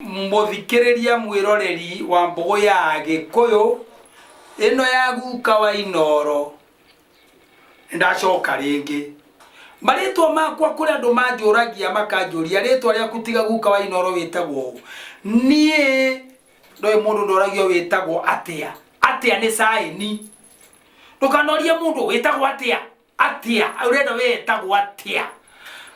Muthikiriria mwiroreri wa mbogo ya Gikuyu ino ya guka wa Inoro ndacoka ringi maritwa makwa kuri andu manjuragia makanjuria ritwa ria kutiga guka wa Inoro witagwo nie ndoi mundu ndoragio witagwo atia ni saini ndukanoria mundu witagwo atia urenda witagwo atia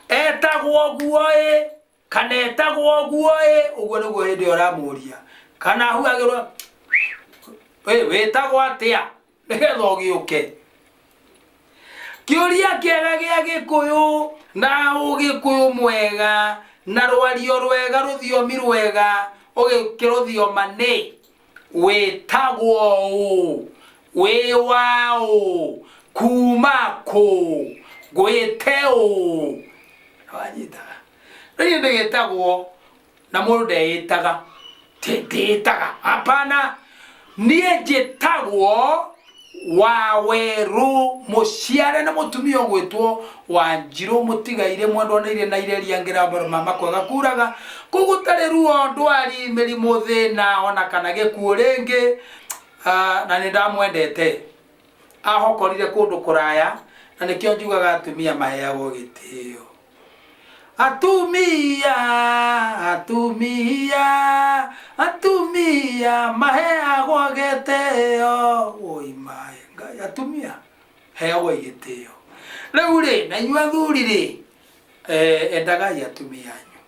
etagwo guoe kana etagwo guoe uguo niguo hindi uramuria kana huagirwo witagwo atia nigetha ugiuke kiuria kiega gia Gikuyu na ugikuyu mwega na rwario rwega ruthiomi rwega ugikiruthioma ni witagwo wi wao kuma ku gwiteo wanyita ni ndigitagwo na mundu ndeitaga tinditaga hapana nie njitagwo Waweru muciare na mutumia gwitwo Wanjiru mutigaire mwandu onaire na ireria ngira mama kwaga kuraga kugutare ruo ndwari mirimo thina ona kana gikuo ringi na ni ndamwendete ahokorire kundu kuraya na nikio njugaga atumia maheagwo gitio atumia maheagwo gitio oi maenga atumia heagwo gitio riu ri na inyua thuri ri endagai atumia anyu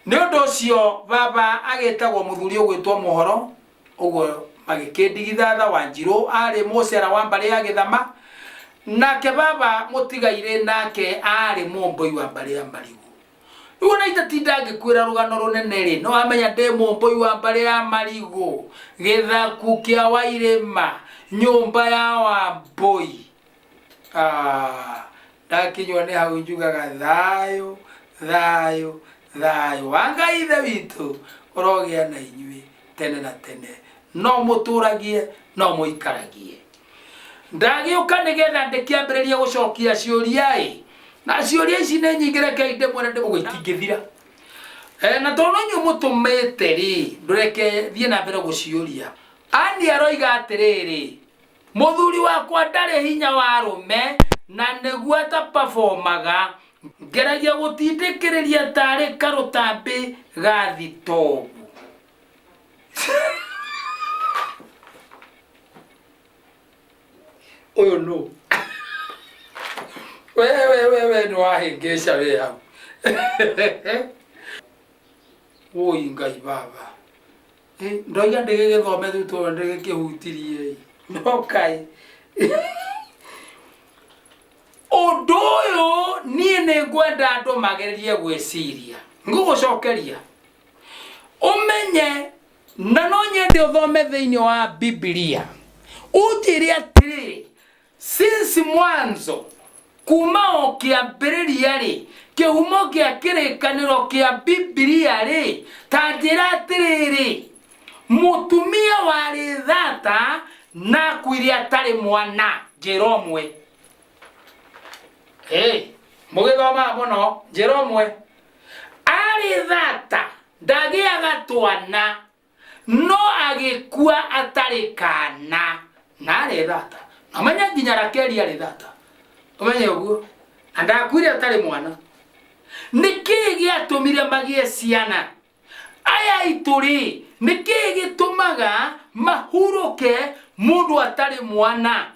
ni undu ucio baba agitagwo muthuri ugwitwo Muhoro uguo magikindigithatha Wanjiru ari mucera wa mbari ya Githama nake baba mutigaire nake ari mumboi wa mbari ya Marigu uona itatinda ngikwira rugano runene ri no amenya ndi mumboi wa mbari ya Marigu Githaku kia Wairima nyumba ya Wambui ndakinywa ni hau njugaga thayo wanga ithe witu urogia na inyui tene na tene no muturagie no muikaragie ndagiuka nigetha ndikiambiriria gucokia ciuria na ciuria ici ni nyingire kainde mwene ndimugwitingithira na tono nyu mutumite ri ndureke thie na mbere guciuria ani aroiga atiriri muthuri wakwa ndari hinya wa rume na niguo ta performaga ngeragia gutindikiriria tari karutambi gathitobu oyo no we no ahingesha we hau oi ngai baba ndoiga ndigigithome thuto ndigikihutirie no kai undu uyu nie ni ngwenda andu magererie gwiciria ngugucokeria umenye na no nyende uthome thiini wa Biblia ujire atiri since mwanzo kuma o kiambiriria ri kihumo kia kirikaniro kia Biblia ri tanjira atiriri mutumia wari thata na kwiri atari mwana Jeromwe mugithoma muno Jeromwe ari thata ndagiaga twana no agikua atari kana na ari thata amanya nginya Rakeli ari thata umenye uguo andakwire atari mwana niki giatumire magie ciana aya ituri niki gitumaga mahuruke mundu atari mwana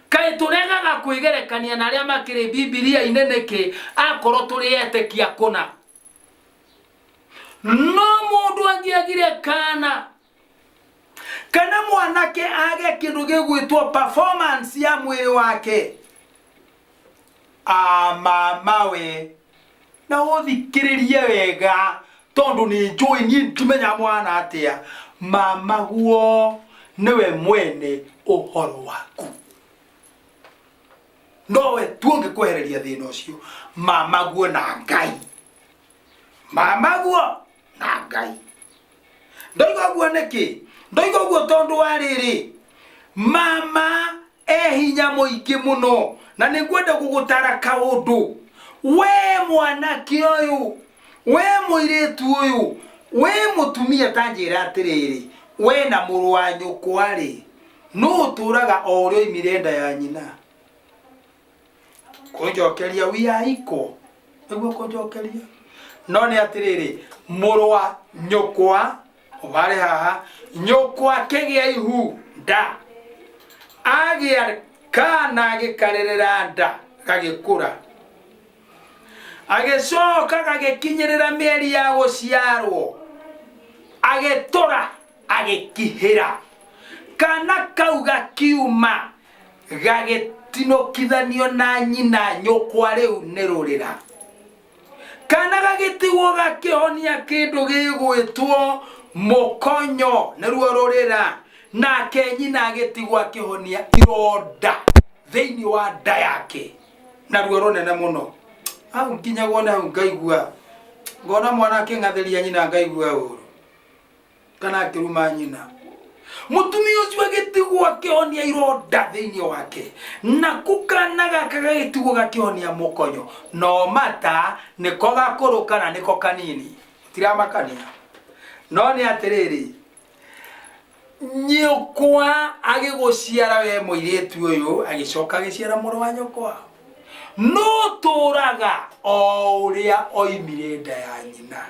kai turegaga kwigerekania na aria makiri Biblia ineneke akoro turi etekia kuna no mundu angiagire kana mwanake age kindu gigwitwo performance ya mwiri wake mama we na uthikiririe wega tondu ni njui ni tumenya mwana atia mama guo niwe mwene uhoro waku nowe tuonge kwehereria thina ucio mama guo na Ngai ndoiga guo niki ndoiga guo tondu wariri mama hinya muingi muno na ningwenda gugutara kaundu we mwanake uyu we muiretu uyu we mutumia tanjira atiriri we na muru wa nyukwa ri no turaga o uri oimire nda ya nyina kunjokeria wia iko niguo kunjokeria no ni atiriri muru wa nyukwa ubare haha nyukwa kigia ihu nda agia kana gikarerera nda gagikura agecoka gagikinyirira mieri ya guciarwo agetora agikihira kana kau gakiuma gagitinokithanio na nyina nyukwa riu ni rurira kana gagitigwo gakihonia kindu gigwitwo mukonyo niruo rurira nake nyina agitigwo akihonia ironda thiini wa nda yake naruo runene muno au nginya wona ngaigua ngona mwana akingatheria nyina ngaigua uru kana akiruma nyina mutumia ucio agitigwo akihonia ironda thiini wake na kukana gaka gagitigwo gakihonia mukonyo no mata niko gakurukana niko kanini tiramakania no ni atiriri nyukwa agiguciara we muiretu uyu agicoka agiciara muru wa nyukwa no turaga o uria oimire nda ya nyina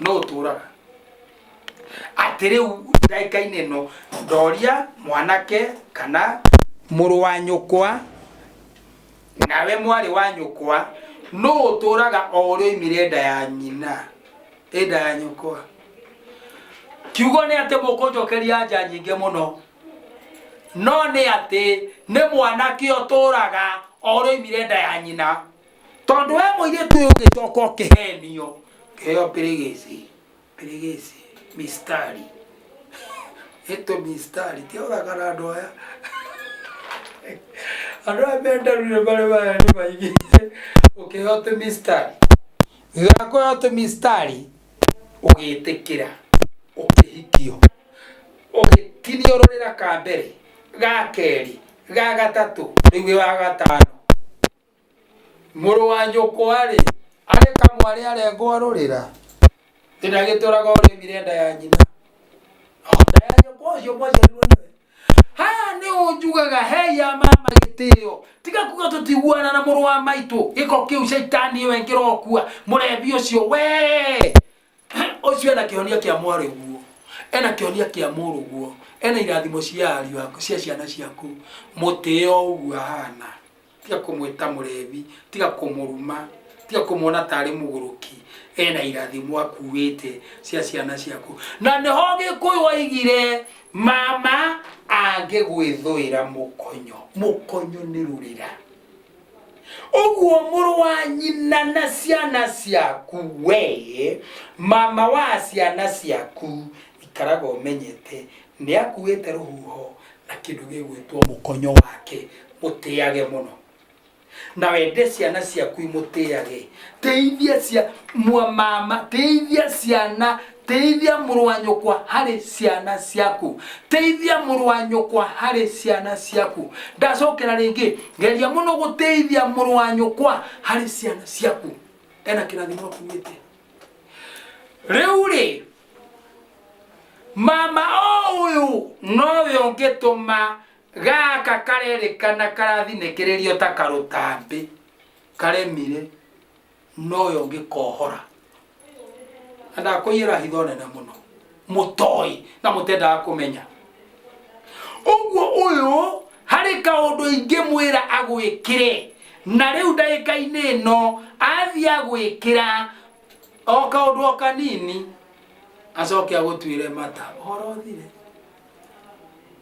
no turaga atiriu ndaikaine no ndoria mwanake kana muru wa nyukwa nawe mwari wa nyukwa no turaga o uria oimire nda ya nyina nda ya nyukwa kiugo ni ate mukunjokeria anja nyinge muno no ni ate ni mwanake oturaga o uria oimire nda ya nyina tondu we muiretu uyu ugicoka ukihenio kiheo pirigisi mistari eto mistari tioragana andu aya andu aya mendarire bare baya ni maingi ukiheo tu mistari gakoheo tu mistari ugitikira ukihikio ugitinio rurira ka mbere ga keri ga gatatu riu wa gatano muru wa nyukwa ri ari kamwari arengwa rurira ndagituraga uri mirenda ya nyina nda ya nyukwa ucio mwaciarirwo niwe haya ni unjugaga heya mama gitio tiga kuga tutiguana na muru wa maitu giko kiu shaitani we ngirokua murebi ucio we ucio na kihonia kia mwari guo ena kihonia kia muru guo ena irathimo cia ariu aku cia ciana ciaku muteo uguo hana tiga kumwita murebi tiga kumuruma tiga kumwona tari muguruki ena irathimo akuite cia ciana ciaku na neho gikuyu waigire mama angigwithuira mukonyo ni rurira uguo muru wa nyina na ciana ciaku we mama wa ciana ciaku ikaraga umenyete ni akuite ruhuho na kindu gigwitwo mukonyo wake mutiage muno na wende ciana ciaku imutiage teithia cia mama teithia ciana teithia muru wa nyukwa hari ciana ciaku teithia muru wa nyukwa hari ciana ciaku ndacokera ringi geria muno guteithia muru wa nyukwa hari ciana ciaku ena kirathimo akuite riu ri mama uyu nowe ungituma gaka karerikana karathinekererio ta karutambi karemire nowe ungikohora anda kuira hithone na muno mutoi na mutenda kumenya uguo uyu hari kaundu ingi mwira agwikire na riu ndaikaine no athi agwikira o kaundu kanini acoke agutwire mata horothire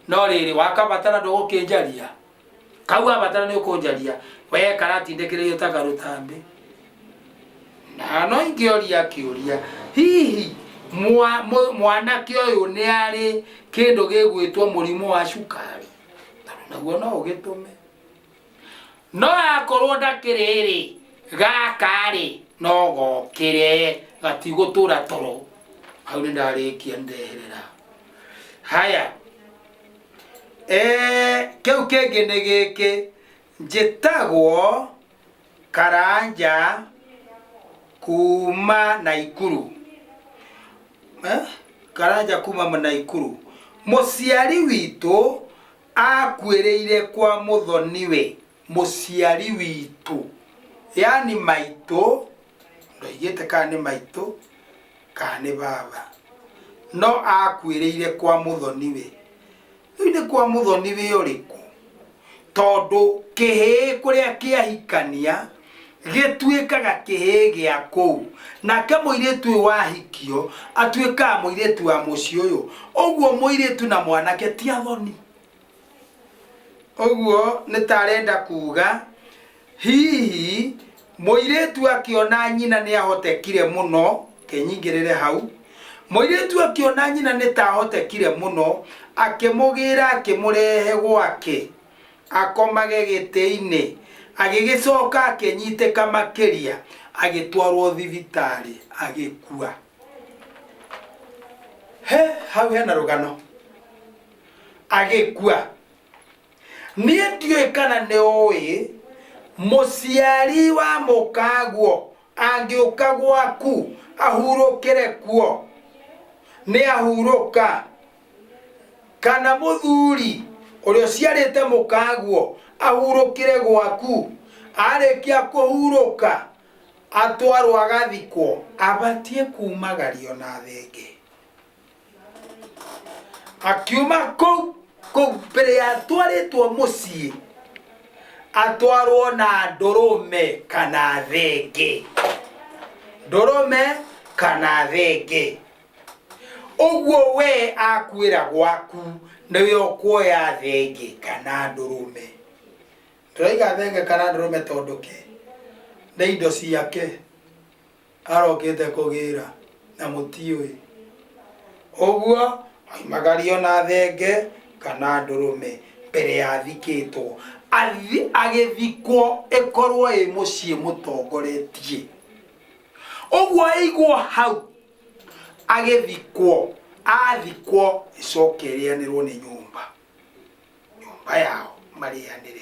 no riri wakabatara ndugukinjaria kau abatara ni ukunjaria we karatindekererio ta karutambi na no ingioria kiuria hihi mwanake uyu ni ari kindu gigwitwo murimu wa cukari naguo no ugitume no akorwo ndakiriri gakari no gokire gatigutura toro hau ni ndarikia ndeherera haya kiu kingi ni giki njitagwo Karanja kuma Naikuru. Karanja kuma Naikuru. Muciari witu akuireire kwa muthoniwe. Muciari witu, yani maitu, ndoigite kana ni maitu kana ni baba, no akuireire kwa muthoniwe. Ni kwa muthoniwe uriku? Tondu kihi kuria kiahikania gituikaga kihi gia kou, nake muiritu wahikio atuikaga muiritu wa muci uyu. Oguo muiritu na mwanake ti athoni. Oguo nitarenda kuga hihi muiritu akiona nyina ni ahotekire muno, kenyingirire hau. Muiritu akiona nyina ni tahotekire muno, akimugira akimurehe gwake, akomage giti-ini, agigicoka akinyiteka makiria, agitwarwo thibitari, agikua. Hau hena rugano, agikua. Nie ndioi kana ni oi muciari wa mukaguo angiuka gwaku ahurukire kuo ni ahuruka, kana muthuri urio ciarite mukaguo ahurukire gwaku arikia kuhuruka atwarwo agathikwo, abatie kumagario na thenge. Akiuma kou mbere ya atwaritwo mucii, atwarwo na ndurume kana thenge. Ndurume kana thenge. Uguo we akwira gwaku niwe ukuoya thenge kana ndurume. Ndoiga thenge kana ndurume tondu ke ni indo ciake arokite kugira na mutiui. Uguo aimagario na thenge kana ndurume mbere ya thikitwo, agithikwo ikorwo i mucii mutongoretie. Uguo aigwo hau agithikwo, athikwo icoke rianirwo ni nyumba yao marianire.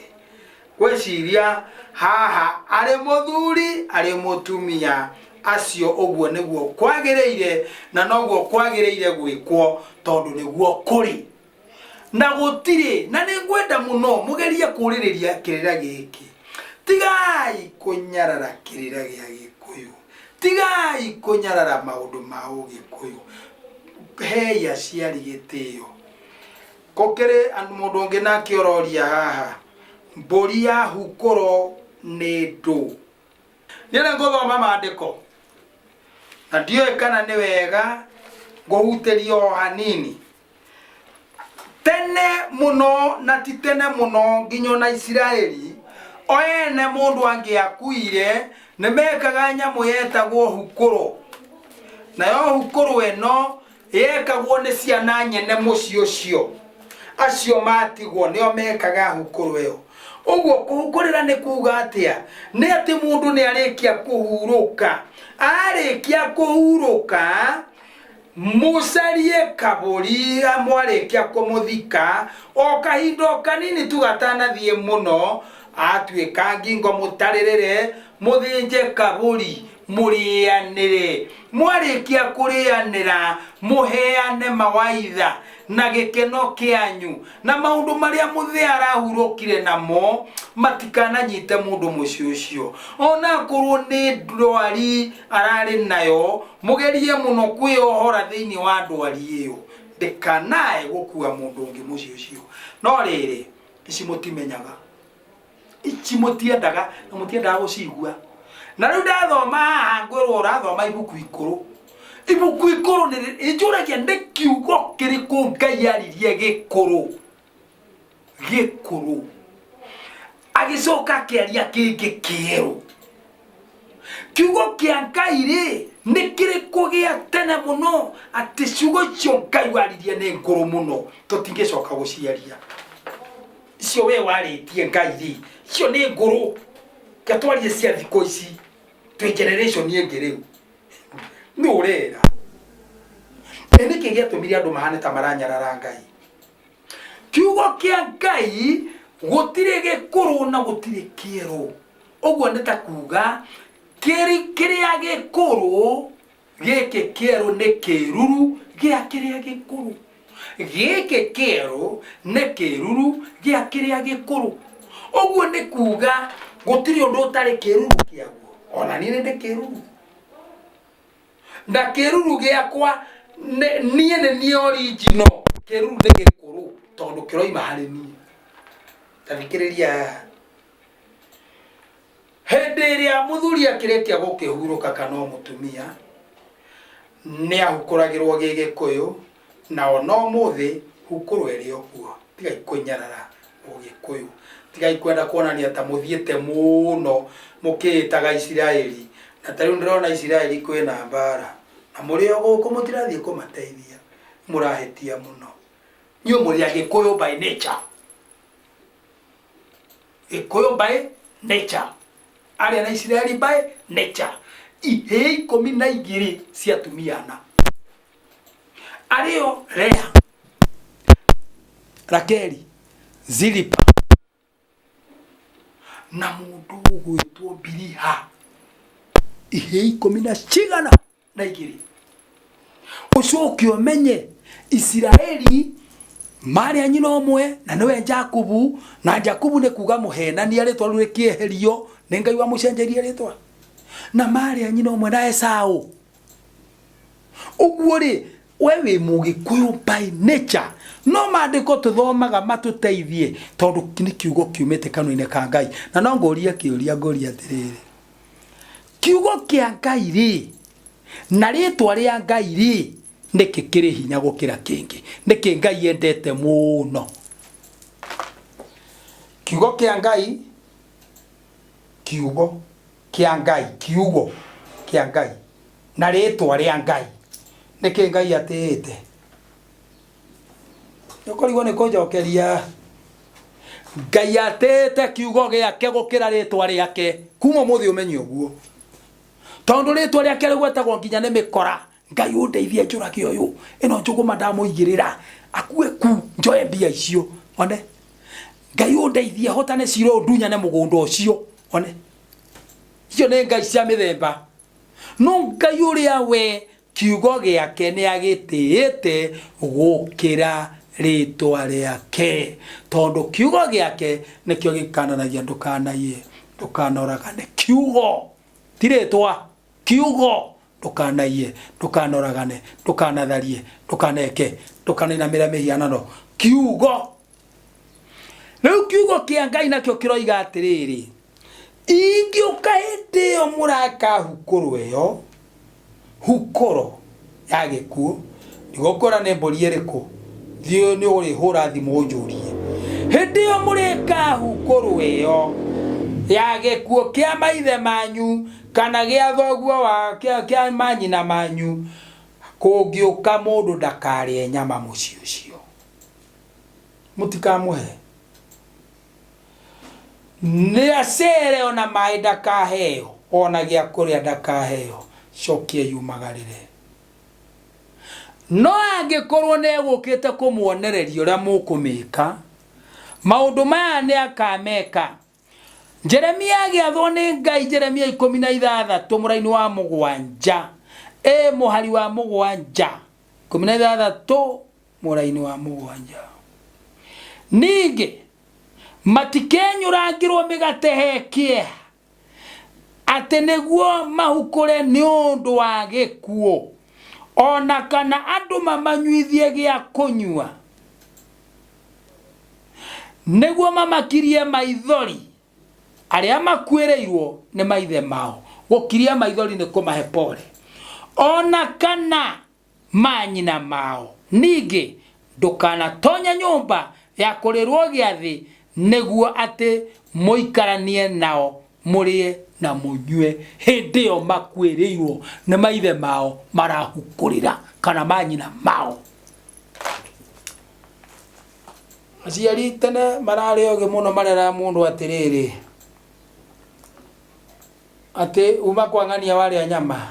Gweciria haha ari muthuri ari mutumia acio, uguo niguo kwagireire na noguo kwagireire gwikwo, tondu niguo kuri na gutiri. Na ningwenda muno mugerie kuririria kirira giki, tigai kunyarara kirira gia Gikuyu, tigai kunyarara maundu ma Ugikuyu. Hei aciari gitio. Kokere andu mundu ungi nake ororia haha, mburi ya hukoro ni ndu. Nire nguthoma maandiko na ndioi kana ni wega nguhuteria o hanini. Tene muno na ti tene muno nginya na Israeli, oene mundu angiakuire ni mekaga nyamu yetagwo hukuro. Nayo hukuro eno yekagwo ni ciana nyene mucii ucio, acio matigwo nio mekaga hukuro iyo. Uguo kuhukurira ni kuga atia? Ni ati mundu ni arikia kuhuruka. Arikia kuhuruka, mucarie kaburi amwarikia kumuthika, o kahindo kanini tu gatanathie muno, atuika ngingo mutaririre, muthinje kaburi, murianire. Mwarikia kurianira, muheane mawaitha na gikeno kianyu, na maundu maria muthee arahurukire namo matikananyite mundu mucio ucio. Ona korwo ni ndwari arari nayo, mugerie muno kwiohora thiini wa ndwari iyo, ndikanae gukua mundu ungi mucio ucio. No riri ici mutimenyaga, ici mutiendaga na mutiendaga gucigua. Na riu ndathoma haha ngwirwo urathoma ibuku ikuru. Ibuku ikuru ni ijuragia ni kiugo kiriku Ngai aririe Gikuru. Gikuru agicoka akiaria kingi kieru. Kiugo kia Ngai ri ni kiriku gia tene muno, ati ciugo cio Ngai waririe ni nguru muno, tutingicoka guciaria. Icio we waritie Ngai ri, icio ni nguru. Katwarie cia thiko ici twi generation ingi riu ni urera. Niki giatumire andu mahane ta maranyarara Ngai. Kiugo kia Ngai gutire Gikuru na gutire kieru. Uguo ni ta kuga kiria gikuru giki kieru ni kiruru gia kiria gikuru giki kieru ni kiruru gia kiria gikuru oguo ni kuga gutiri undu utari kiruru kiaguo ona ni ndi kiruru na kiruru giakwa ni original kiruru ni gikuru tondu kiroima hari ni tathikiriria hindi iria muthuri akirekia gukihuruka kana mutumia ni ahukuragirwo gigikuyu na ona muthi hukurwe ri okuo tigai kunyarara ugikuyu tigai kwenda kuonania ta muthiete muno mukitaga Israeli na tariu ndirona Israeli kwina mbara na muri oguko mutirathie kumateithia murahetia muno nyu muri agikuyu by nature ikuyu by nature aria na Israeli by nature ihe 12 cia tumiana ario Lea Rakeli Zilipa na mundu gwitwo Biliha ihe 12 ucoke umenye Israeli mari anyina omwe na niwe Jakubu na Jakubu ni kuga muhenani aritwa ruri kieherio ni Ngai wa mucenjeria ritwa na mari anyina omwe na Esau uguo ri wewe mugikuyu by nature no mandiko tuthomaga matuteithie tondu ni kiugo kiumite kanua-ini ka Ngai na no ngoria kiuria ngoria atiriri kiugo kia Ngai ri na ritwa ria Ngai ri niki kiri hinya gukira kingi niki Ngai endete muno kiugo kia Ngai kiugo kia Ngai kiugo kia Ngai na ritwa ria Ngai niki Ngai atete yokorigwo ni kujokeria Ngai atete kiugo giake gukira ritwa riake kuma muthi umenye uguo tondu ritwa riake rigwetagwo nginya ni mikora Ngai undeithie njurage uyu ino njuguma ndamuigirira akue ku njoe mbia icio one Ngai undeithie hotane ciro ndunya ne mugunda ucio one icio ni Ngai cia mithemba no Ngai uria we kiugo giake ni agitiite gukira ritwa riake tondu kiugo giake nikio gikananagia ndukanoragane kiugo tiretwa kiugo ndukanoragane ndukanatharie ndukaneke ndukaninamira mihianano kiugo riu kiugo kia Ngai nakio kiroiga atiriri ingiuka hindi yo muraka hukuru eyo hukoro ya gikuo nigokora ne mbori eriku thio ni uri hura thimu unjurie hindi yo mureka hukuru eyo ya gikuo kia maithe manyu kana gia thoguo wa kia manyina manyu kungiuka mundu ndakarie nyama muci ucio mutikamuhe ni acere ona mai ndakaheo ona gia kuria ndakaheo cokie yumagarire no angikorwo negukite kumuonereria uria mukumika maundu maya ni akameka Jeremia agiathwo ni Ngai Jeremia 16 muraini wa mugwanja muhari wa mugwanja 16 muraini wa mugwanja ningi matikenyurangirwo migate hekie ate niguo mahukure ni undu wa gikuo ona kana andu mamanyuithie gia kunyua niguo mamakirie maithori aria makwereirwo ni maithe mao gukiria maithori ni kumahe pole ona kana manyina mao ningi ndukana tonya nyumba ya kurirwo giathi niguo ate muikaranie nao murie na munyue hindi yo makwereirwo ni maithe mao marahukurira kana manyina mao aciari tene marari oge muno marera mundu atiriri ate uma kwangania wale nyama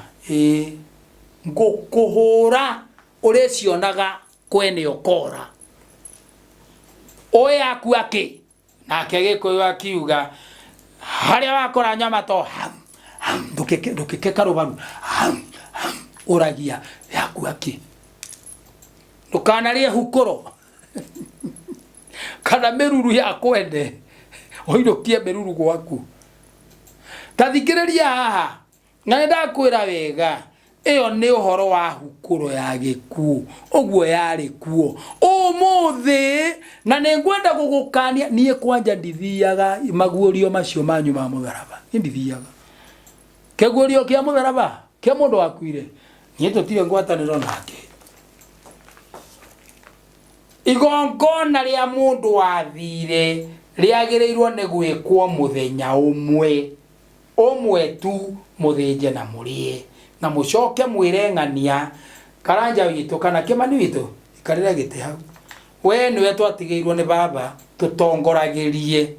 ngukuhura urecionaga kwene okora oye akuake na kege ko yakiuga haria wakora nyama to ndukikeka rubaru uragia yaku aki ndukanarie hukuro kana meruru ya kwende oirokie meruru gwaku tathikiriria haha na ndakwira wega iyo ni uhoro wa hukuro ya gikuo oguo yari kuo umuthi na ningwenda gugukania nie kwanja ndithiaga maguorio macio manyu ma mutharaba ndithiaga keguorio kia mutharaba kia mundu wakuire nie tutire ngwataniro nake igongona ria mundu wathire riagirirwo ni gwikwo muthenya umwe tu muthinje na murie na mucoke mwirengania karanja witu kana kimani witu ikarira gite hau we niwe twatigeirwo ni baba tutongoragirie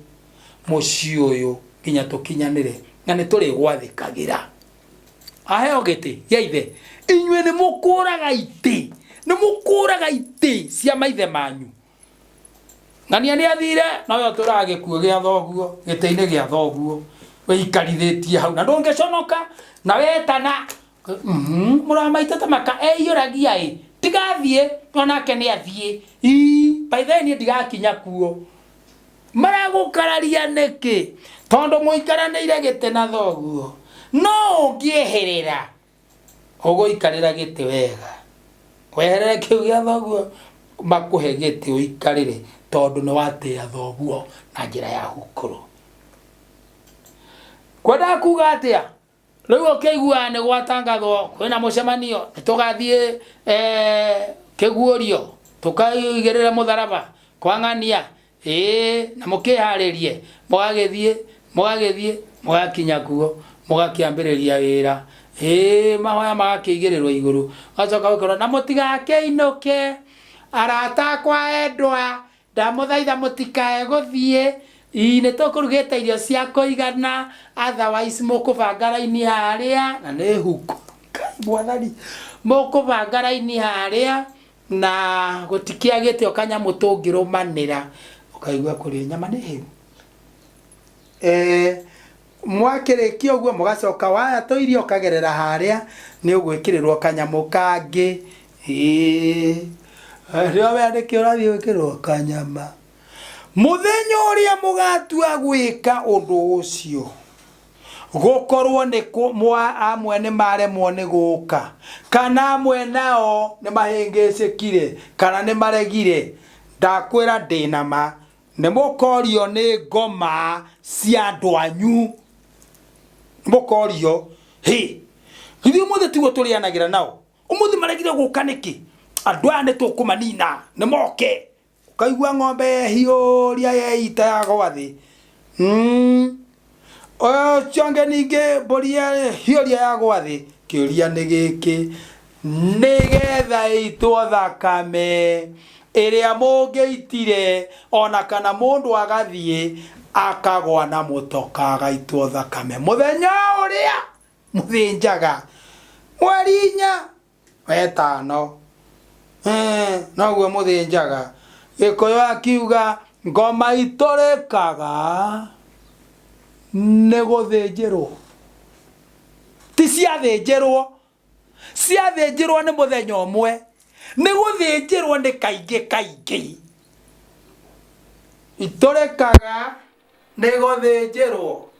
muci uyu kinya tukinyanire na ni turi gwathikagira aheo gite yaithe inywe ni mukuraga iti cia maithe manyu ngania ni athire na we turage kuo gia thoguo giteine gia thoguo we ikarithitie hau na ndungiconoka na wetana muramaita tamaka eyoragia tigathie onake ni athie by then ndigakinya kuo maragukararia niki tondo muikaranire gite na thoguo no ngieherera ogo ikarira gite wega weherere kiu gia thoguo makuhe gite uikarire tondo no watia thoguo na njira ya hukuru kwenda kuga atia riu okigua ni gwatangathwo kwina mucemanio tugathie kiguorio tukaigerera mutharaba kwangania na mukiharirie mugagithie mugakinya kuo mugakiambiriria wira mahoya magakiigirirwo iguru gacoka gukora na mutigake inuke arata kwa endwa ndamuthaitha mutikae guthie ine tukurugita irio cia kuigana otherwise mukubanga raini haria na ni huko bwathari mukubanga raini haria na gutikiagite okanya mutungirumanira ukaigua kuri nyama ni hiu mwakirikio guo mugacoka waya toirio okagerera haria ni ugwikirirwo kanyamu kangi rio we andiki urathie wikirwo kanyama muthenya uria mugatua gwika undu ucio gukorwo ni amwe ni maremwo ni guka kana amwe nao ni mahingicikire kana ni maregire ndakwira ndinama ni mukorio ni ngoma cia andu anyu mukorio hithi umuthi tiguo turianagira nao umuthi maregire guka niki andu aya ni tukumanina ni moke kaigua ng'ombe hiuria yeita yagwa thi chonge ninge boria hiuria yagwa thi kiuria ni giki nigetha itwo thakame iria mungeitire ona kana mundu agathie akagwa na mutoka agaitwo thakame muthenya uria muthinjaga mweri 4 noguo muthinjaga Gikuyu akiuga ngoma itorekaga ni guthinjirwo ti ciathinjirwo ni muthenya umwe ni guthinjirwo ni kaingi itorekaga ni guthinjirwo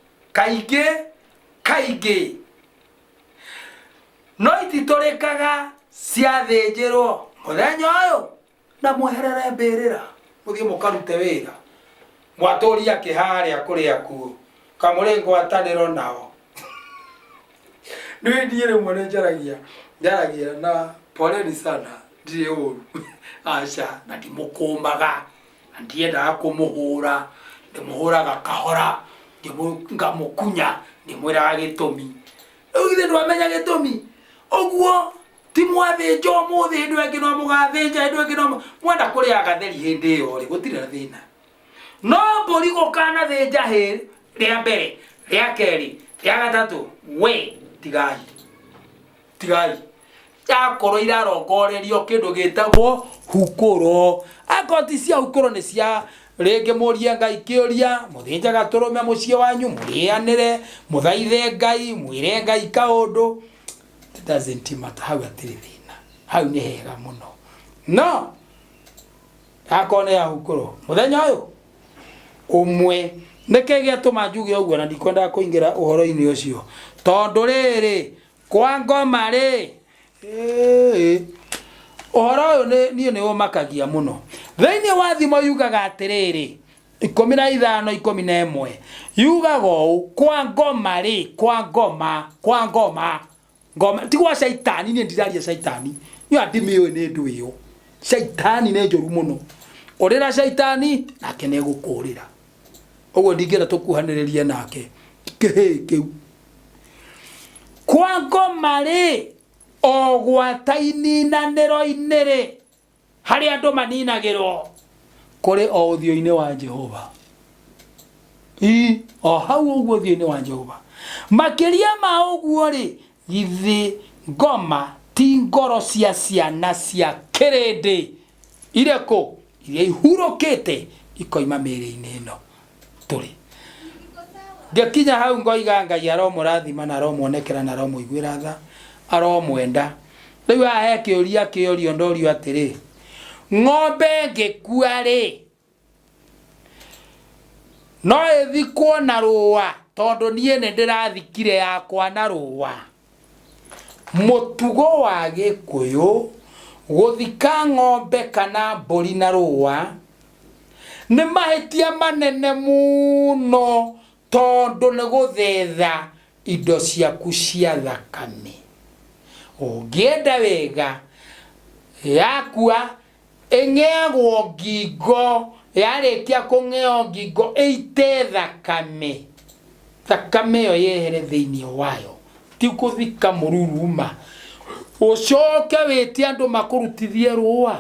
kaingi no ititorekaga ciathinjirwo muthenya uyu na mweherere mbirira muthie mukarute wira mwatoria kiharia kuria ku kamurengo ataniro nao niwe ndiye mwana njaragia na poleni sana ndiye uru acha na ndimukumbaga ndienda kumuhura ndimuhuraga kahora ngamukunya ndimwira gitumi ugithe ndwamenya gitumi oguo ti mwathinjo muthi ndu engi no mugathinja ndu engi no mwenda kuria gatheri hindi yo ri gutire thina no mburi gukana thinja ria mbere ria keri ria gatatu we tigai yakoro irarongorerio kindu gitagwo hukuro akoti cia hukuro ni cia rege moria ngai kioria muthinja gaturume mucie wanyu murianire muthaithe ngai mwire ngai kaundu. It doesn't matter how atiri thina hau ni hega muno no akone ya hukuru muthenya uyu umwe neke giatuma njuge uguo na ndikwenda kuingira uhoro-ini ucio tondu riri kwa ngoma ri uhoro uyu ni umakagia muno thiini wa thimo yugaga atiriri 15 11 yugaga uu kwa ngoma ri kwa ngoma tigwa shaitani ni ndiraria shaitani ni andimi uyu ni ndu iyo shaitani ni njoru muno orira shaitani nake ne gukurira oguo ndingira tukuhaniririe nake kiu kwa ngoma ri ogwataini na nero-ini ri hari andu maninagirwo kuri o uthio-ini wa Jehova o hau uguo uthio-ini wa Jehova makiria ma uguo ri githi ngoma ti ngoro cia ciana cia kirindi ireko iria ihurukite ikoima miri-ini ino turi ngekinya hau ngoiga ngai aromurathima na aromuonekera na aromuiguira tha aromwenda riu ahe kiuria kiorio ndorio atiri ng'ombe ngikua ri no ithikwo na rũa tondu nie ni ndirathikire yakwa na rũa mutugo wa Gikuyu guthika ng'ombe kana mburi na rũa ni mahitia manene muno tondu ni guthetha indo ciaku cia thakame ungienda wega yakua eng'eagwo ngingo yarikia kung'eo ngingo eite thakame yo yehere thiini wayo ti kuthika mururuma ucoke wite andu makurutithie rũa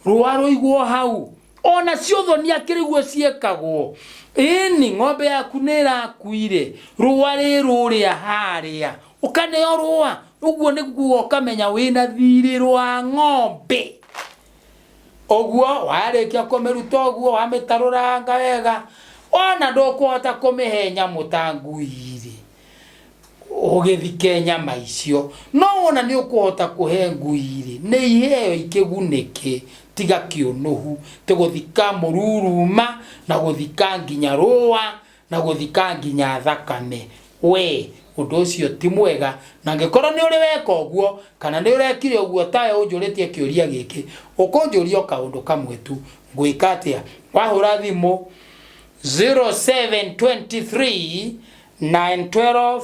rũigwo hau ona ciothonia kiriguo ciekagwo ini ng'ombe yaku nirakuire rũa riruria haria ukaneo rũa uguo niguo ukamenya wina thiri rwa ng'ombe oguo warikia kumiruta oguo wamitaruranga wega ona ndukuhota kumihenya mutanguiri ugithike nyama icio no wona ni ukuhota kuhe nguiri ni iheo ikigunike tiga kiunuhu tiguthika mururuma na guthika nginya rũa na guthika nginya thakame we undu ucio ti mwega na ngikorwo ni uri weka uguo kana ni urekire uguo tawe unjuritie kiuria giki ukunjuria kaundu kamwe tu ngwika atia wahura thimu 0723 912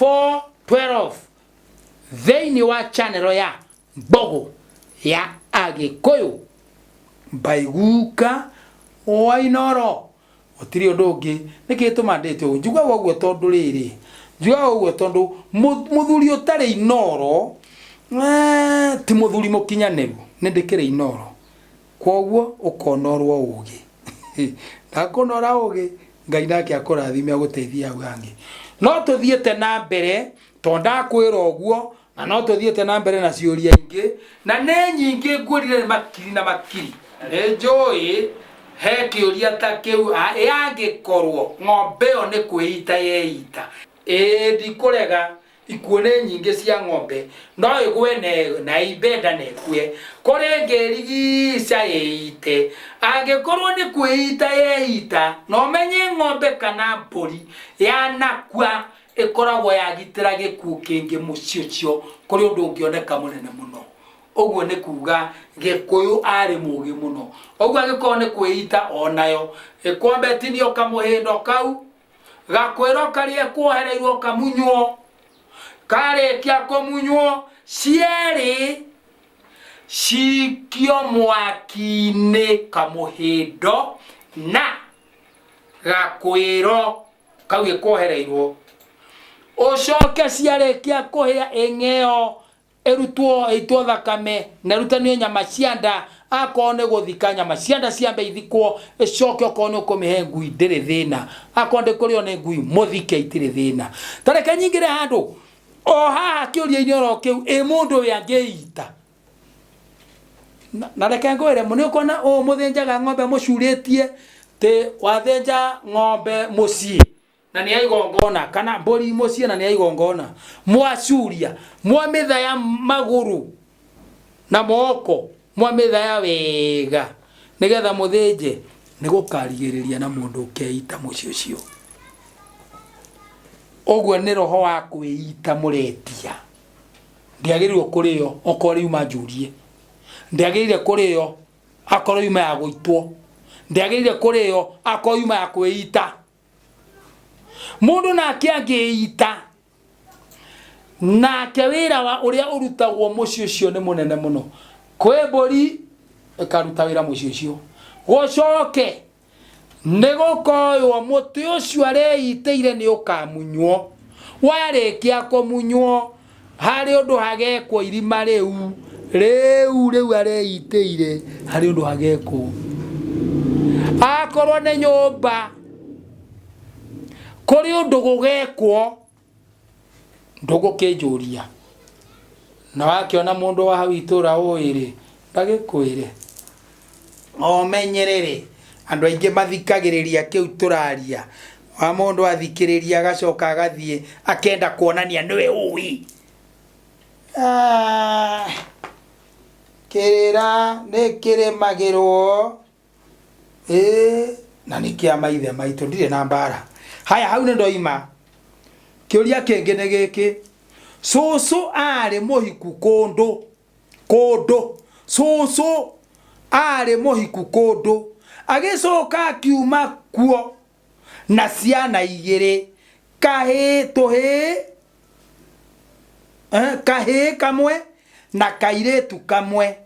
412 thiini wa channel ya Mbogo ya Agikuyu Mbaiguka Wainoro utiri undu ungi nikituma ndete njuga woguo tondu riri njuga woguo tondu muthuri utari inoro ti muthuri mukinyaniru nindikire inoro koguo ukonorwo ugi ndakonora ugi ngai nake akurathime aguteithia ugangi no tuthiete na mbere tonda kwira uguo na no tuthiete na mbere na ciuria ingi na ne nyingi ngurire makiri na makiri enjoy he kiuria ta kiu yangikorwo ng'ombe yo ni kwita yeita ndikurega ikuone nyingi cia ng'ombe no igwe na ibenda ne kue kore ngerigica yeite angikorwo ni kwita yeita no menye ng'ombe kana mburi yanakua ikoragwo yagitira gikuo kingi muciocio kuri undu ungioneka munene muno oguo ni kuga Gikuyu ari mugi muno oguo agikorwo ni kwita onayo ikombe tinio kamuhindo kau gakwiro karie kuohereirwo kamunywo karekia kumunywo cieri cikio mwaki-ini kamuhindo na gakwiro kau gikuohereirwo ucoke ciarekia kuhia eng'eo erutwo itwo thakame na rutanio nyama cianda akone guthika nyama cianda ciambe ithikwo icoke okone ukumihe ngui ndiri thina akonde kurio ni ngui muthike itiri thina tareke nyingire handu o haha kiuria-ini oro kiu mundu we angeita na reke ngwire muni ukona o muthenjaga ng'ombe mucuritie te wathenja ng'ombe mucii na ni aigongona kana mburi mucii na ni aigongona mwacuria mwamithaya maguru na moko mwamithaya wega nigetha muthenje ni gukarigiriria na mundu ukeita mucii ucio ogwo ni roho wa kwiita muretia ndiagirirwo kurio okori uma njurie ndiagirire kurio akoro yuma ya guitwo ndiagirire kurio akoro yuma ya kwiita mundu nake angiita nake wira wa uria urutagwo mucii ucio ni munene muno kwebori ekaruta wira mucii ucio gocoke nigukoywo muti ucio areiteire ni ukamunywo warikia kumunywo hari undu hagekwo irima riu areiteire hari undu hagekwo akorwo ni nyumba kuri undu gugekwo ndugukinjuria na wakiona mundu wa hawitura uiri ndagikwire omenyerere andu aingi mathikagiriria kiu turaria wa mundu athikiriria agacoka agathie akenda kuonania niwe uwi kirira ni kirimagirwo na nikia maithe maitu ndire na mbara haya hau ni ndoima kiuria kingi ni giki susu ari muhiku kundu susu ari muhiku kundu agicoka akiuma kuo na ciana igiri kahi kamwe na kairetu kamwe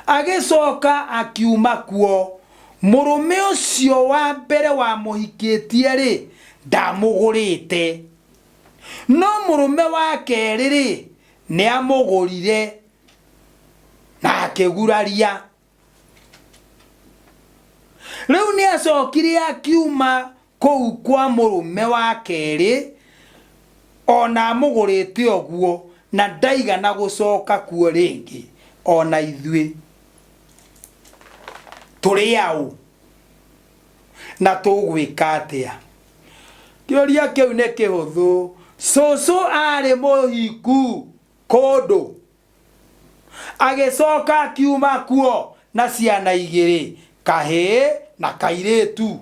agicoka akiuma kuo murume ucio wa mbere wa muhikitie ri ndamugurite no murume wa keri ri ni amugurire na akiguraria riu ni acokire akiuma kou kwa murume wa keri ona amugurite oguo na ndaigana gucoka kuo ringi ona ithui turi au na tugwika atia kioria kiu ni kihuthu susu ari muhiku kundu agicoka akiuma kuo na ciana igiri kahi na kairetu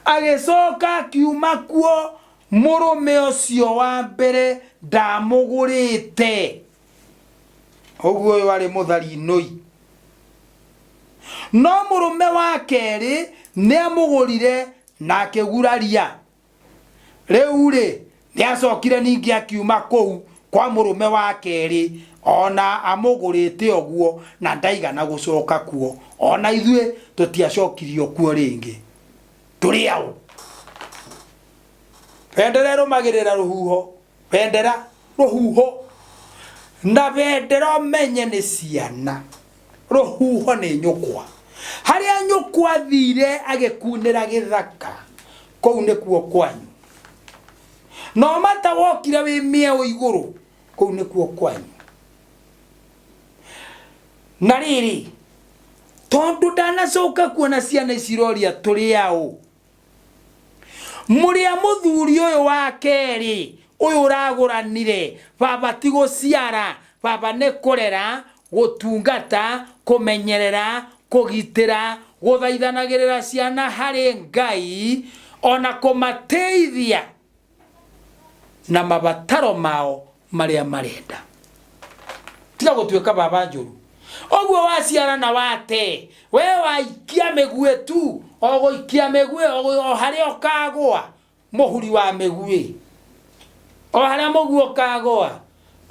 agicoka akiuma kuo murume ucio wa mbere ndamugurite oguo wari muthari noi no murume wa keri ni amugurire na akiguraria riu ri ni acokire ningi akiuma kou kwa murume wa keri ona amugurite oguo na ndaigana gucoka kuo ona ithue tutiacokirio kuo ringi turi au pendera rumagirira ruhuho pendera ruhuho na pendera menye ni ciana ruhuho ni nyukwa haria nyukwa thire agikunira githaka kou ni kuo kwanyu no mata wokire wi mieo iguru kou ni kuo kwanyu na riri tondu ndanacoka kuona ciana iciroria turi au muria muthuri uyu wa keri uyu uraguranire baba ti guciara baba ni kurera gutungata kumenyerera kugitira guthaithanagirira ciana hari Ngai ona kumateithia na mabataro mao maria marenda tiga gutuika baba njuru ogwo waciara na wate we waikia megue tu ogoikia megue o haria okagwa muhuri wa megue o haria mugu okagwa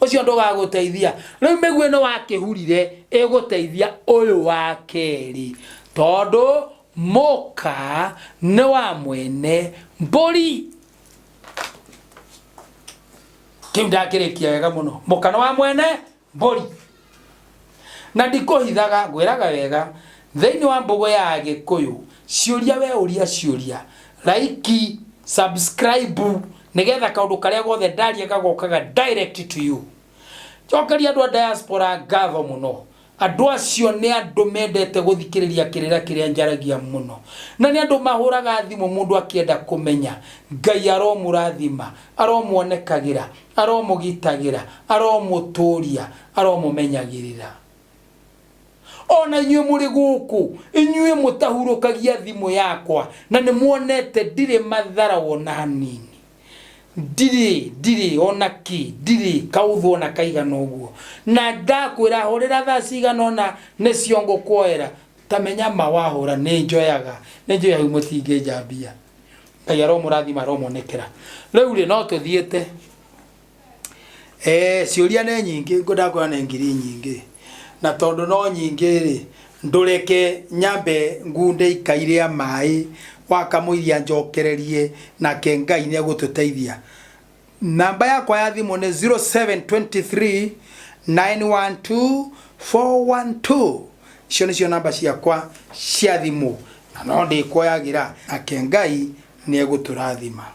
ucio ndugaguteithia riu megue no wakihurire eguteithia uyu wa keri tondu muka ni wa mwene mburi kindakirikia wega muno muka ni wa mwene mburi na ndikuhithaga ngwiraga wega thiini wa mbugo ya Gikuyu ciuria we uria ciuria like subscribe nigetha kaundu karia gothe ndaria gagokaga direct to you Cokeria andu a diaspora ngatho muno. Andu acio ni andu mendete guthikiriria kirira kiria njaragia muno. Na ni andu mahuraga thimu mundu akienda kumenya Ngai aromurathima, aromuonekagira, aromugitagira, aromuturia, aromumenyagirira. Ona inyuĩ muri guku, inyuĩ mutahurukagia thimu yakwa na ni muonete ndire mathara wona hanini. Ndiri ona ki, ndiri kauthu ona kaigana uguo. Na ndakwira horera thaa cigana ona ni ciongo kuoera, tamenya mawahura ni njoyaga mutinge njambia. Ngai aromurathima, aromonekera. Riu ri no tuthiete ciuria ne nyingi, ngudakwa ne ngiri nyingi. Na tondu no nyingi ri, ndureke nyambe ngunde ikaire ya mai wakamuiria njokererie na Ngai ni agututeithia. Namba yakwa ya thimu ni 0723 912 412. Icio nicio namba ciakwa cia thimu. Na no ndikuoyagira na Ngai ni aguturathima.